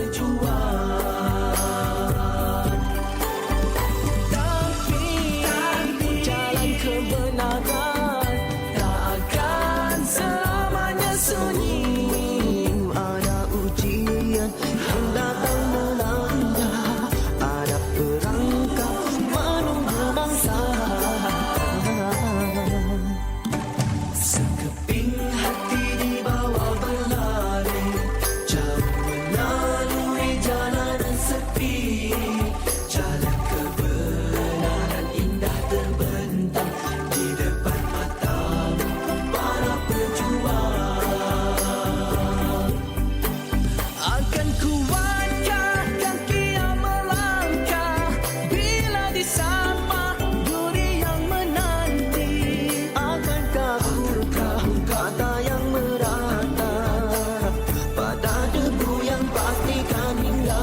berjuang. Tapi jalan kebenaran tak akan selamanya sunyi. Ada ujian yang datang melanda, ada perangkap menunggu bangsa. Sekeping hati dibawa berlari, jauh melalui jalanan sepi. Jalan kebenaran indah terbentang di depan matamu para pejuang. Akan kuatkan kaki yang melangkah bila disapa duri yang menanti. Akankah ungkap kata yang merata pada debu yang pastikan indah.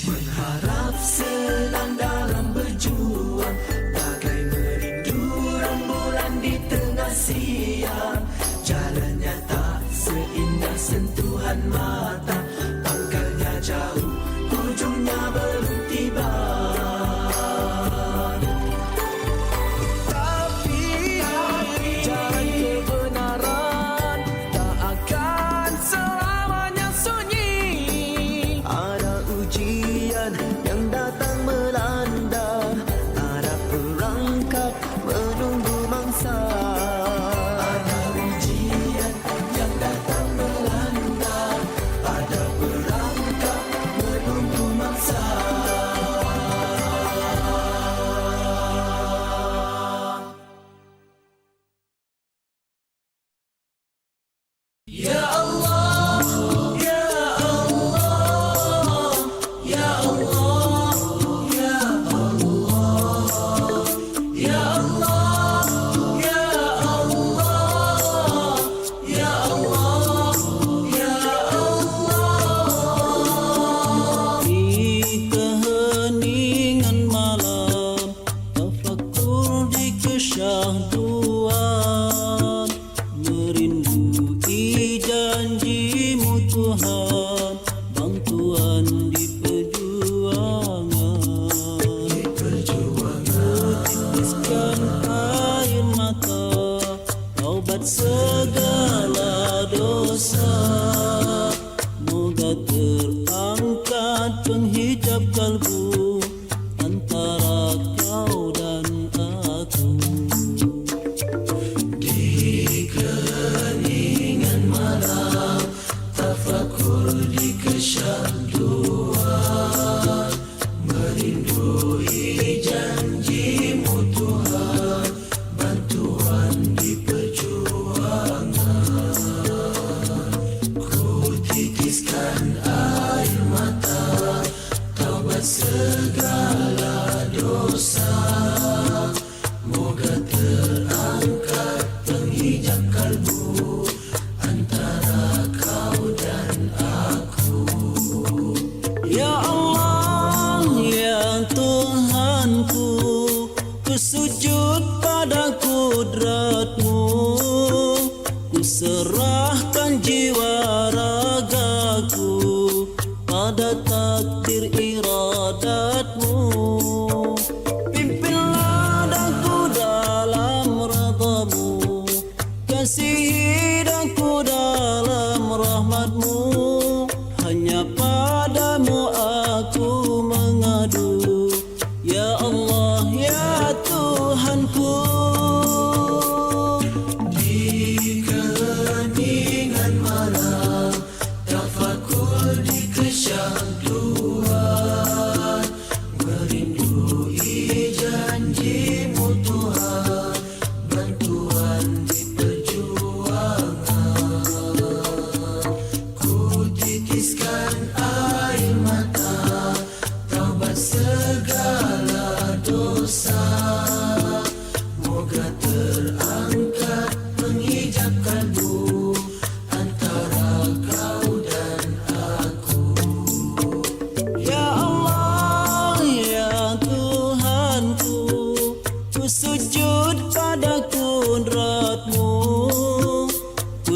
Mengharap senang dalam berjuang, bagai merindu rembulan di tengah siang. Jalannya tak seindah sentuhan mata, pangkalnya jauh, ujungnya belum tiba. Tapi jalan kebenaran tak akan selamanya sunyi. Ada ujian yang datang melanda, ada perangkap menunggu mangsa. Ada ujian yang datang melanda, ada perangkap menunggu mangsa. Ya Allah, Ya Allah, Ya Allah, Ya Allah, Ya Allah, Ya Allah, Ya Allah, Ya Allah. Di keheningan malam, tafakkur di kesyahduan, merindui janji-Mu Tuhan, bantuan di perjuangan. Titiskan air mata, taubat segala dosa. Moga terangkat penghijab kalbu antara kau dan aku. Di keheningan malam, tafakur di kesyahduan, merindui janji-Mu Tuhan, bantuan di perjuangan. Ku titiskan air mata, taubat segala dosa. Moga terangkat penghijab kalbu antara kau dan aku. Ya Allah, ya Tuhanku, ku sujud pada kudrat-Mu, ku serahkan jiwa ragaku pada takdir iradat-Mu. Pimpinlah daku dalam redha-Mu, kasihi daku dalam rahmat-Mu. Hanya padamu aku mengadu, Ya Allah, ya Tuhanku. Di keheningan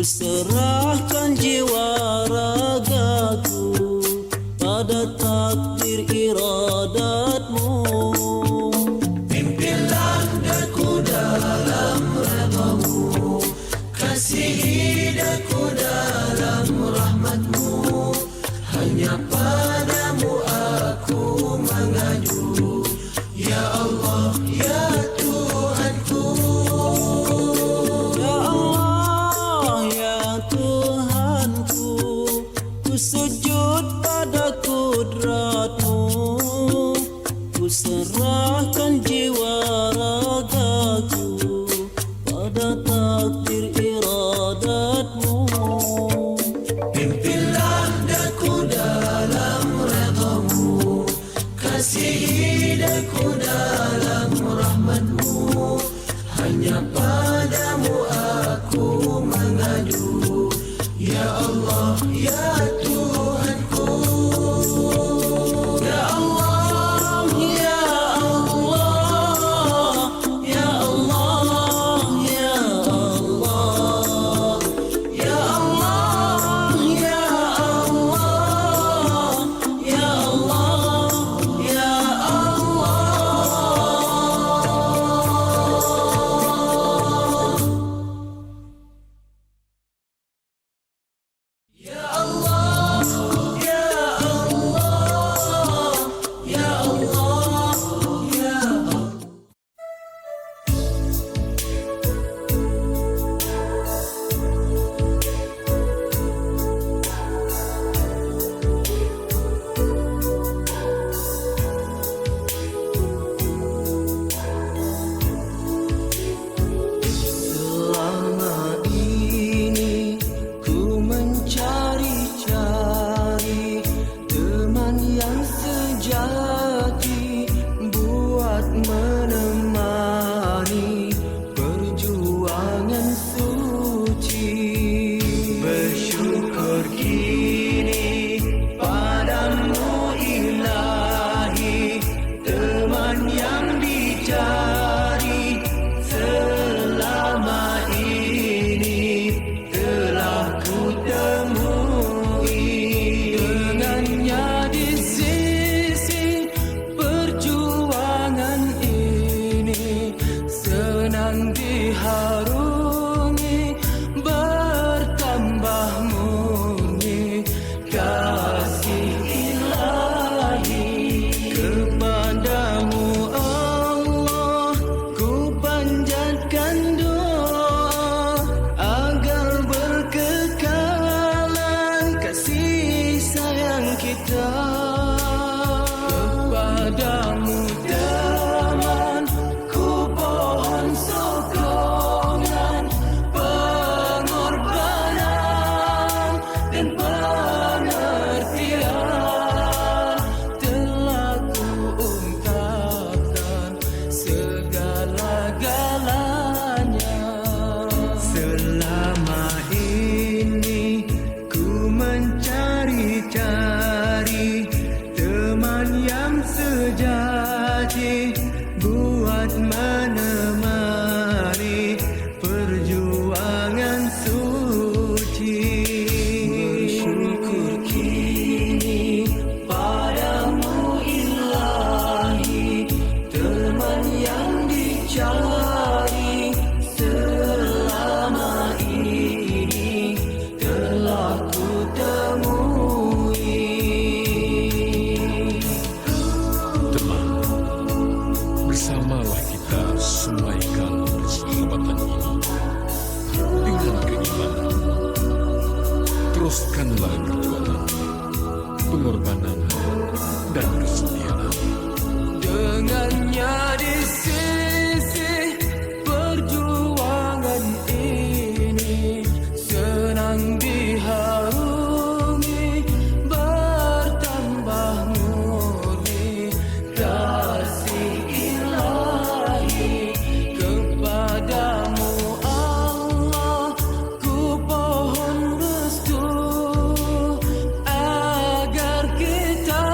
serahkan jiwa ragaku pada takdir iradatmu. Pimpinlah daku dalam redha-Mu, kasihi daku dalam rahmat-Mu. Hanya padamu aku mengadu, ya Allah, ya Tuhanku. Ya Allah, ya Tuhanku, ku sujud pada kudrat-Mu, ku serahkan jiwa ragaku pada takdir iradat-Mu. Pimpinlah daku dalam redha-Mu, kasihi daku dalam rahmat-Mu. Hanya padamu aku mengadu, ya Allah, ya Tuhanku. Ya Allah, ya Allah, ya Allah, ya Allah, ya Allah, ya Allah, ya Allah, ya Selama ini ku mencari-cari teman yang sejati buat menemani perjuangan suci. Bersyukur kini padamu ilahi, teman yang dicari selama ini telah ku temui. Dengannya di sisi perjuangan ini senang diharungi, bertambah murni kasih ilahi. Kepadamu Allah ku panjatkan doa agar berkekalan kasih sayang kita. Kepadamu teman ku pohon sokongan, pengorbanan dan pengertian telah ku ungkapkan segala-galanya. Selama ini ku mencari-cari teman yang sejati buat menemani perjuangan suci. Bersyukur kini padamu ilahi, teman yang dicari selama ini telah ku temui. Teman, bersamalah kita semaikan persahabatan ini dengan keimanan. Teruskanlah perjuangan, pengorbanan, dan kesetiaan. Dengannya di sisi perjuangan ini senang diharungi, bertambah murni kasih ilahi. Kepadamu Allah ku pohon restu agar kita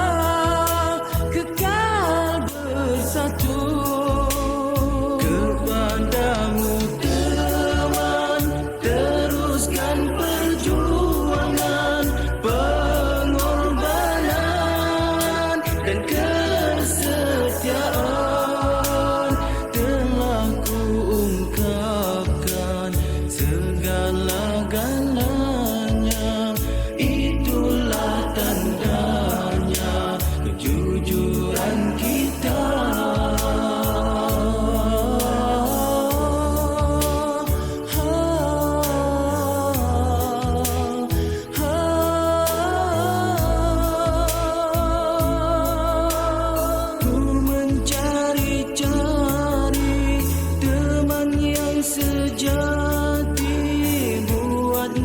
segala-galanya. Itulah tandanya kejujuran kita. Ku mencari-cari teman yang sejati buat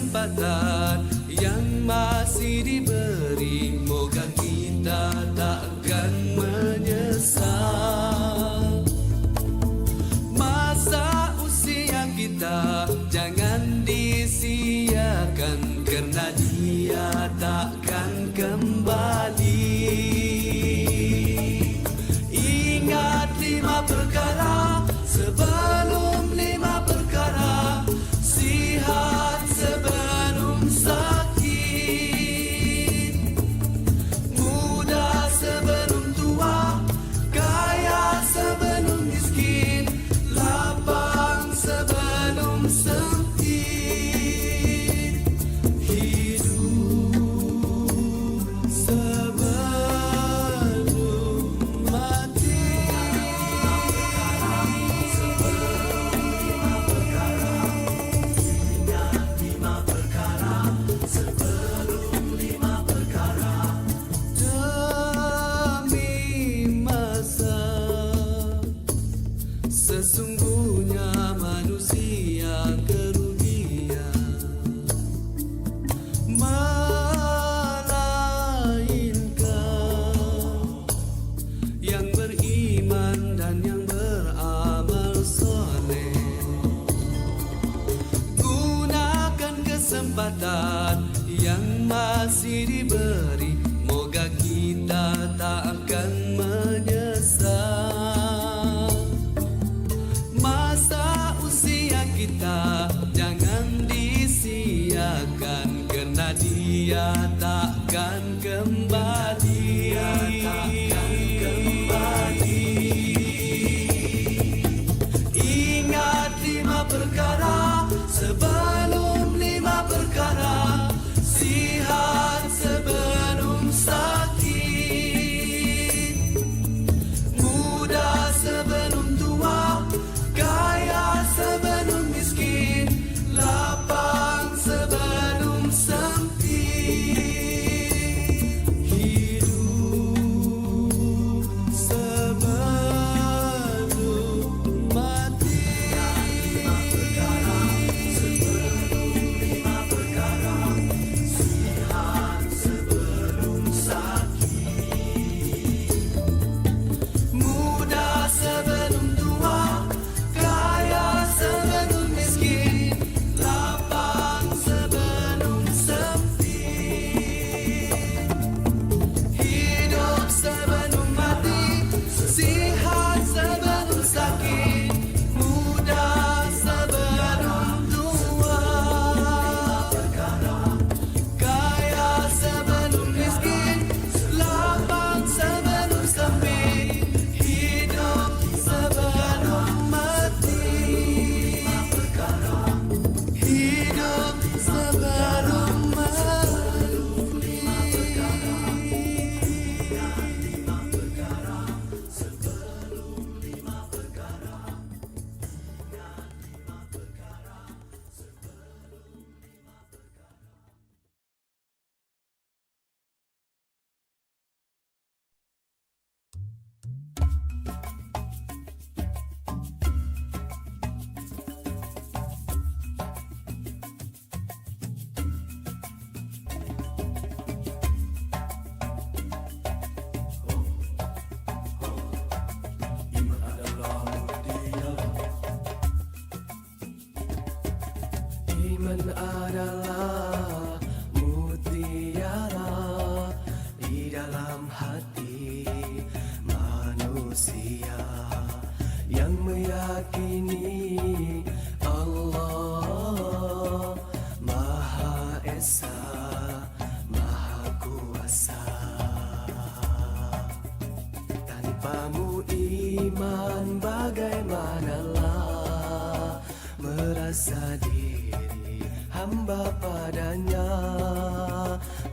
kesempatan yang masih diberi, moga kita takkan menyesal. Masa usia kita jangan disia-siakan, kerana dia takkan kembali. Ingat 5 perkara sebelum 5 perkara, sihat sebelum sakit, muda sebelum tua, kaya sebelum miskin, lapang sebelum sempit, hidup sebelum mati. Demi masa, sesungguhnya manusia kerugian, melainkan yang beriman dan yang beramal soleh. Gunakan kesempatan yang masih diberi, moga kita tak akan menyesal. Masa usia kita jangan disia-siakan, kerana dia takkan kembali. Ingat 5 perkara sebelum 5 perkara, sihat sebelum sakit, muda sebelum tua, kaya sebelum miskin, lapang sebelum sempit, hidup sebelum mati. Muda sebelum tua, kaya sebelum miskin, lapang sebelum sempit, hidup sebelum mati, sihat sebelum sakit, muda sebelum tua, kaya sebelum miskin, lapang sebelum sempit, hidup sebelum mati, hidup sebelum Iman adalah mutiara di dalam hati manusia yang meyakini Allah Maha Esa, Maha Kuasa. Tanpamu iman bagaimanalah merasa diri hamba padanya.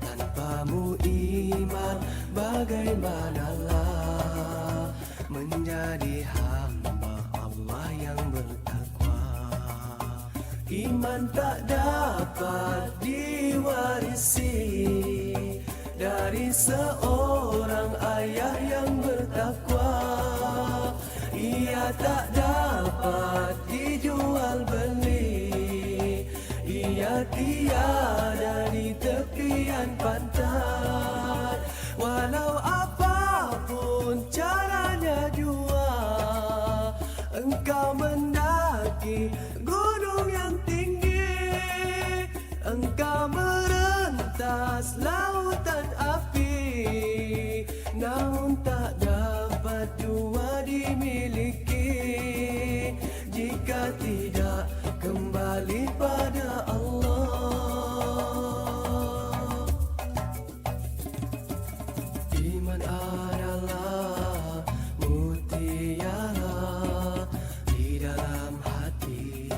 Tanpamu iman bagaimanalah menjadi hamba Allah yang bertakwa. Iman tak dapat diwarisi dari seorang ayah yang bertakwa. Ia tak dapat dijual beli, ia tiada di tepian pantai. Walau apapun caranya jua, engkau mendaki gunung yang tinggi, engkau merentas lautan api, namun tak dapat jua dimiliki jika tidak kembali pada Allah. Iman adalah mutiara di dalam hati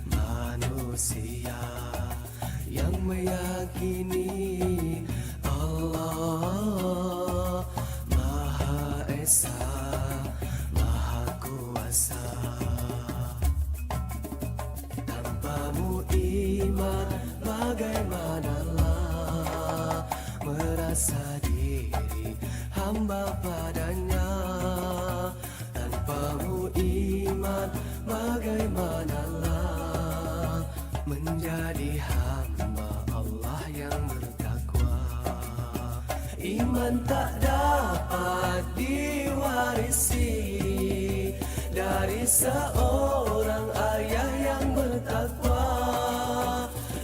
manusia yang meyakini Allah Maha Esa, Maha Kuasa. Tanpamu iman bagaimanalah merasa diri hamba padanya. Tanpamu iman bagaimanalah menjadi hamba Allah yang bertakwa. Iman tak dapat diwarisi dari seorang ayah yang bertakwa.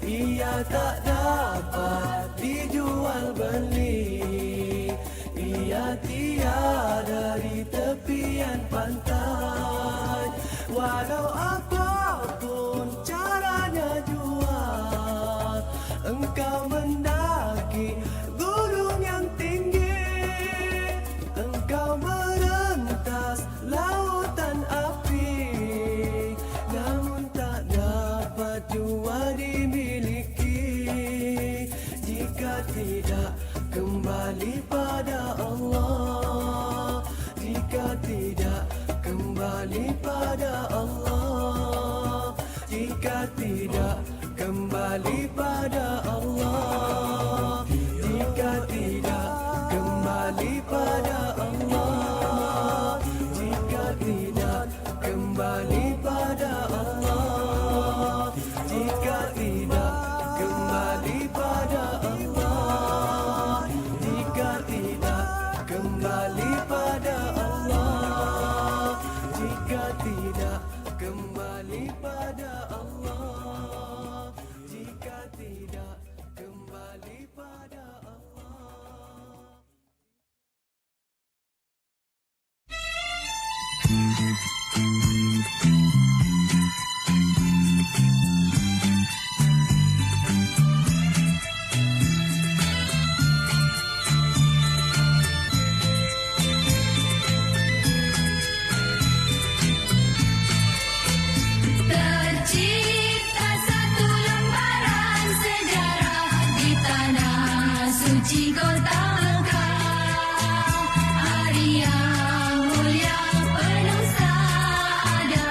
Ia tak dapat dijual beli, ia tiada di tepian pantai. Walau apapun caranya jua, engkau mendaki gunung yang tinggi, engkau merentas lautan api, namun tak dapat jua dimiliki jika tidak kembali pada Allah. Jika tidak kembali pada Allah, jika tidak kembali pada Allah, jika tidak kembali pada Allah, jika tidak kembali pada Allah, jika tidak kembali pada Allah, jika tidak kembali pada Allah, jika tidak kembali pada Allah, jika tidak kembali pada Allah. Tercipta satu lembaran sejarah di tanah suci kota Mekah. Hari yang mulia penuh saada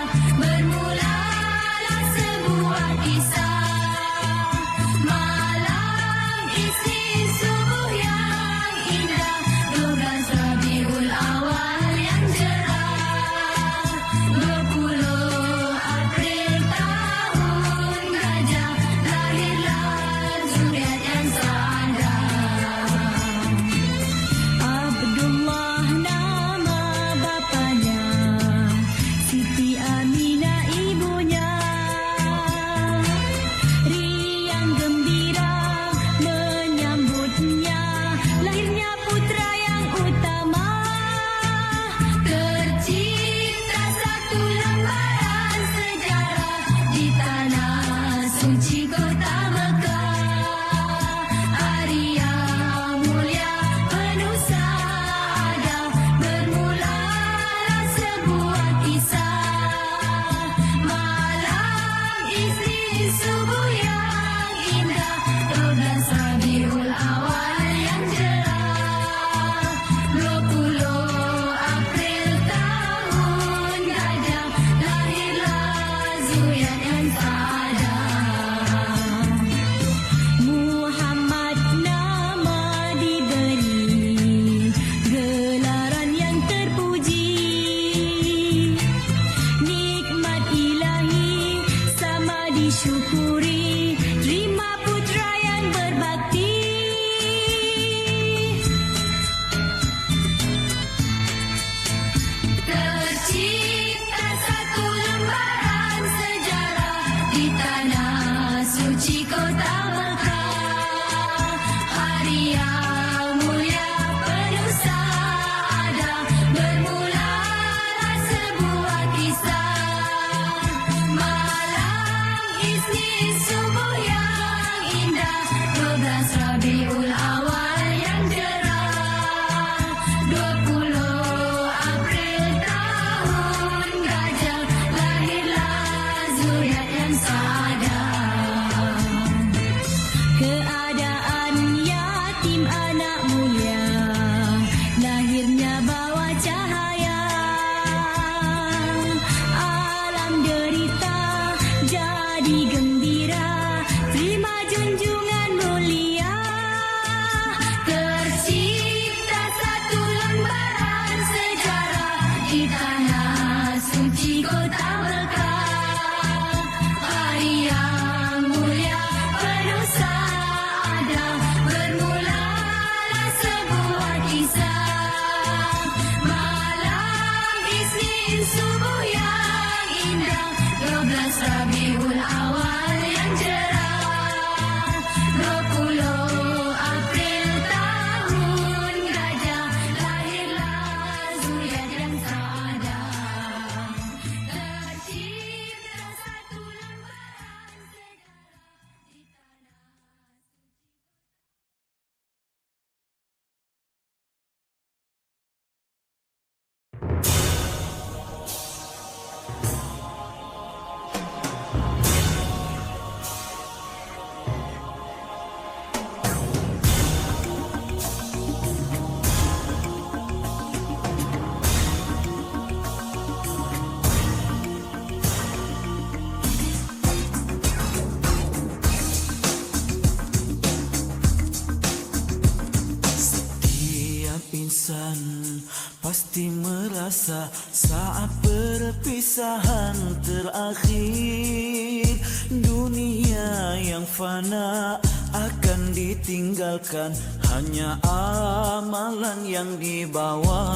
masa saat perpisahan terakhir. Dunia yang fana akan ditinggalkan, hanya amalan yang dibawa.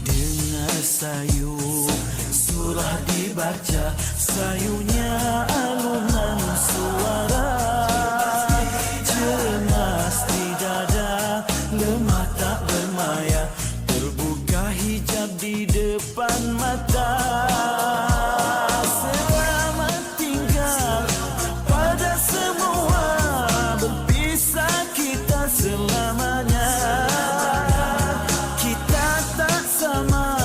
Dengar sayu surah dibaca, sayunya alunan suara. Cemas di dada, lemah tak bermaya, terbuka hijab di depan mata. Selamat tinggal pada semua, berpisah kita selamanya. Kita tak sama,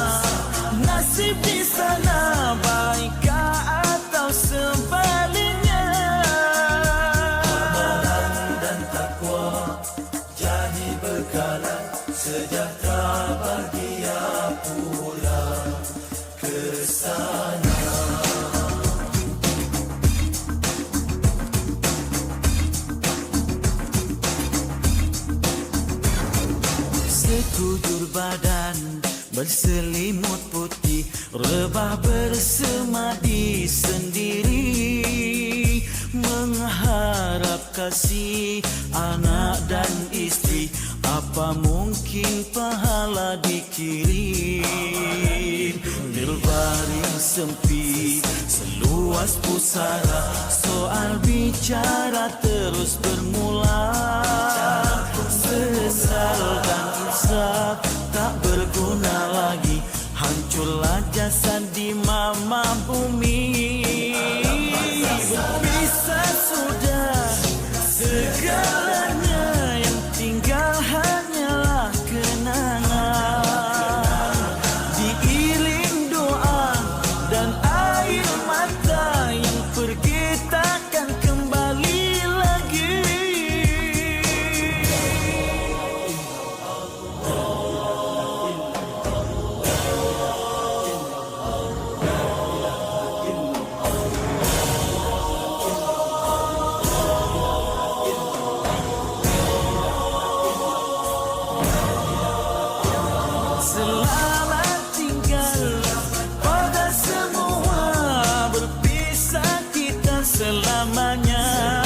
nasib di sana baikkah atau sebaliknya. Amalan dan takwa jadi bekalan, sejahtera bahagia pulang ke sana. Sekujur badan berselimut putih, rebah bersemadi sendiri, mengharap kasih anak dan istri. Apa mungkin pahala dikirim? Terbaring sempit seluas pusara, soal bicara terus bermula. Sesal dan insaf tak berguna lagi, hancurlah jasad di mama bumi. Berpisah sudah segalanya, yang tinggal hanyalah kenangan. Diiring doa dan air mata, yang pergi takkan kembali lagi. Selamat tinggal pada semua, berpisah kita selamanya.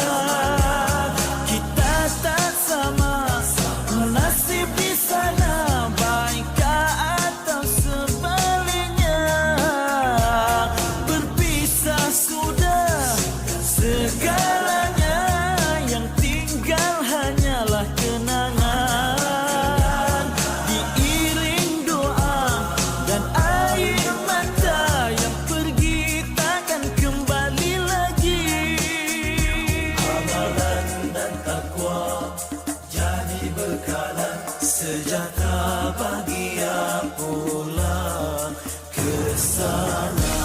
Kita tak sama, nasib di sana baikkah atau sebaliknya. Berpisah sudah segalanya, yang tinggal hanyalah kenangan. Diiring doa dan air mata, yang pergi takkan kembali lagi. Amalan dan takwa jadi bekalan, sejahtera bahagia pulang ke sana.